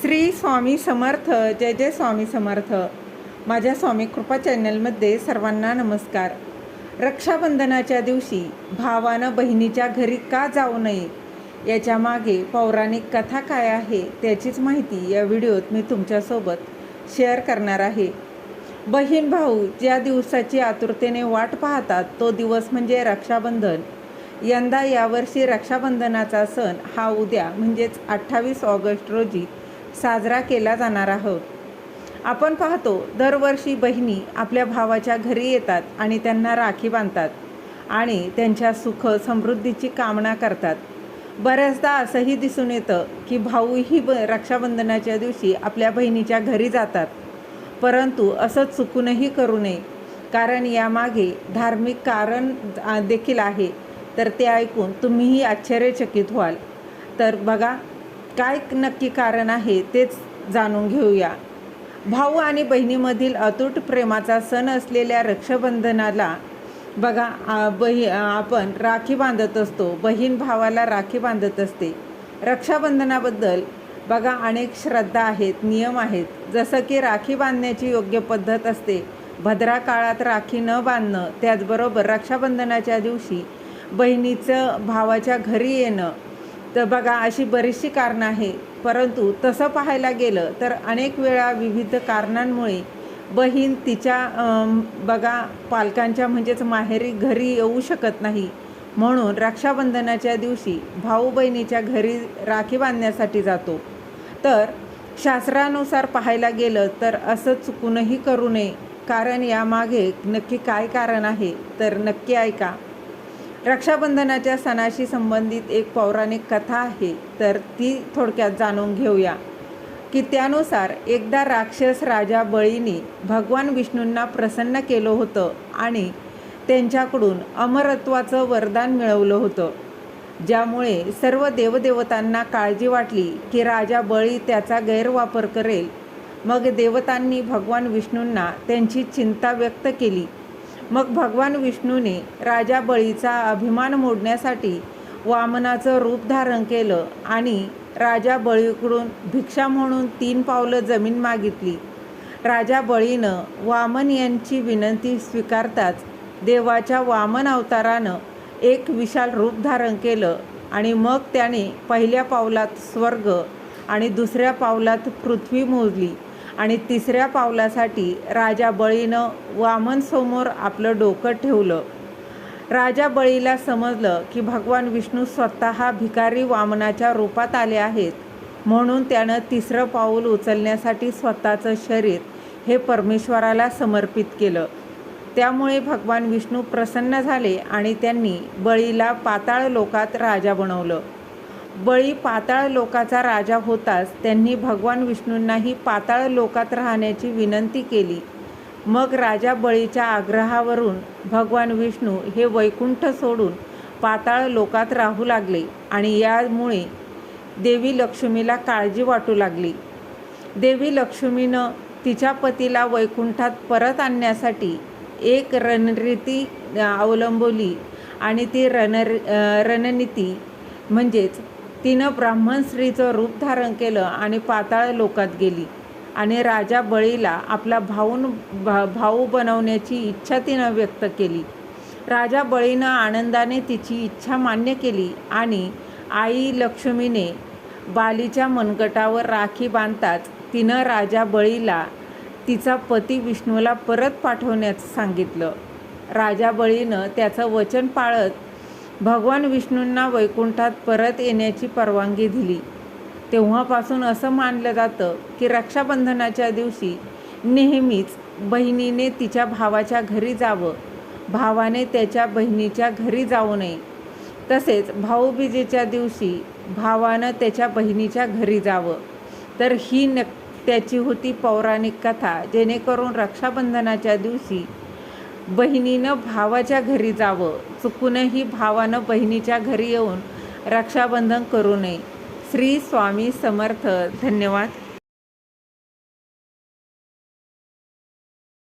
श्री स्वामी समर्थ. जय जय स्वामी समर्थ. माझ्या स्वामी कृपा चॅनलमध्ये सर्वांना नमस्कार. रक्षाबंधनाच्या दिवशी भावानं बहिणीच्या घरी का जाऊ नये याच्या मागे पौराणिक कथा काय आहे त्याचीच माहिती या व्हिडिओत मी तुमच्यासोबत शेअर करणार आहे. बहीण भाऊ ज्या दिवसाची आतुरतेने वाट पाहतात तो दिवस म्हणजे रक्षाबंधन. यंदा यावर्षी रक्षाबंधनाचा सण हा उद्या म्हणजेच 28 ऑगस्ट रोजी साजरा केला जाणार आहोत. आपण पाहतो दरवर्षी बहिणी आपल्या भावाच्या घरी येतात आणि त्यांना राखी बांधतात आणि त्यांच्या सुख समृद्धीची कामना करतात. बऱ्याचदा असंही दिसून येतं की भाऊही रक्षाबंधनाच्या दिवशी आपल्या बहिणीच्या घरी जातात, परंतु असं चुकूनही करू नये, कारण यामागे धार्मिक कारण देखील आहे. तर ते ऐकून तुम्हीही आश्चर्यचकित व्हाल. तर बघा काय नक्की कारण आहे तेच जाणून घेऊया. भाऊ आणि बहिणीमधील अतूट प्रेमाचा सण असलेल्या रक्षाबंधनाला बघा आपण राखी बांधत असतो. बहीण भावाला राखी बांधत असते. रक्षाबंधनाबद्दल बघा अनेक श्रद्धा आहेत, नियम आहेत. जसं की राखी बांधण्याची योग्य पद्धत असते, भद्रा काळात राखी न बांधणं, त्याचबरोबर रक्षाबंधनाच्या दिवशी बहिणीचं भावाच्या घरी येणं. तर बघा अशी बरीचशी कारणं आहे, परंतु तसं पाहायला गेलं तर अनेक वेळा विविध कारणांमुळे बहीण तिच्या बघा पालकांच्या म्हणजेच माहेरी घरी येऊ शकत नाही. म्हणून रक्षाबंधनाच्या दिवशी भाऊ बहिणीच्या घरी राखी बांधण्यासाठी जातो. तर शास्त्रानुसार पाहायला गेलं तर असं चुकूनही करू नये, कारण यामागे नक्की काय कारण आहे तर नक्की ऐका. रक्षाबंधनाच्या सणाशी संबंधित एक पौराणिक कथा आहे, तर ती थोडक्यात जाणून घेऊया. की त्यानुसार एकदा राक्षस राजा बळीने भगवान विष्णूंना प्रसन्न केलं होतं आणि त्यांच्याकडून अमरत्वाचं वरदान मिळवलं होतं, ज्यामुळे सर्व देवदेवतांना काळजी वाटली की राजा बळी त्याचा गैरवापर करेल. मग देवतांनी भगवान विष्णूंना त्यांची चिंता व्यक्त केली. मग भगवान विष्णूने राजा बळीचा अभिमान मोडण्यासाठी वामनाचं रूप धारण केलं आणि राजा बळीकडून भिक्षा म्हणून 3 पावलं जमीन मागितली. राजा बळीनं वामन यांची विनंती स्वीकारताच देवाच्या वामन अवतारानं एक विशाल रूप धारण केलं आणि मग त्याने पहिल्या पावलात स्वर्ग आणि दुसऱ्या पावलात पृथ्वी मोजली आणि तिसऱ्या पावलासाठी राजा बळीनं वामनसमोर आपलं डोकं ठेवलं. राजा बळीला समजलं की भगवान विष्णू स्वतः भिकारी वामनाच्या रूपात आले आहेत, म्हणून त्यानं तिसरं पाऊल उचलण्यासाठी स्वतःचं शरीर हे परमेश्वराला समर्पित केलं. त्यामुळे भगवान विष्णू प्रसन्न झाले आणि त्यांनी बळीला पाताळ लोकात राजा बनवलं. बळी पाताळ लोकाचा राजा होताच त्यांनी भगवान विष्णूंनाही पाताळ लोकात राहण्याची विनंती केली. मग राजा बळीच्या आग्रहावरून भगवान विष्णू हे वैकुंठ सोडून पाताळ लोकात राहू लागले आणि यामुळे देवी लक्ष्मीला काळजी वाटू लागली. देवी लक्ष्मीनं तिच्या पतीला वैकुंठात परत आणण्यासाठी एक रणनीती अवलंबली आणि ती रणनीती म्हणजेच तिनं ब्राह्मण स्त्रीचं रूप धारण केलं आणि पाताळ लोकात गेली आणि राजा बळीला आपला भाऊ बनवण्याची इच्छा तिनं व्यक्त केली. राजा बळीनं आनंदाने तिची इच्छा मान्य केली आणि आई लक्ष्मीने बालीच्या मनगटावर राखी बांधताच तिनं राजा बळीला तिचा पती विष्णूला परत पाठवण्याचं सांगितलं. राजा बळीनं त्याचं वचन पाळत भगवान विष्णूंना वैकुंठात परत येण्याची परवानगी दिली. तेव्हापासून असं मानलं जातं की रक्षाबंधनाच्या दिवशी नेहमीच बहिणीने तिच्या भावाच्या घरी जावं, भावाने त्याच्या बहिणीच्या घरी जाऊ नये. तसेच भाऊबीजेच्या दिवशी भावानं त्याच्या बहिणीच्या घरी जावं. तर ही त्याची होती पौराणिक कथा, जेणेकरून रक्षाबंधनाच्या दिवशी बहिणीनं भावाच्या घरी जावं, चुकूनही भावानं बहिणीच्या घरी येऊन रक्षाबंधन करू नये. श्री स्वामी समर्थ. धन्यवाद.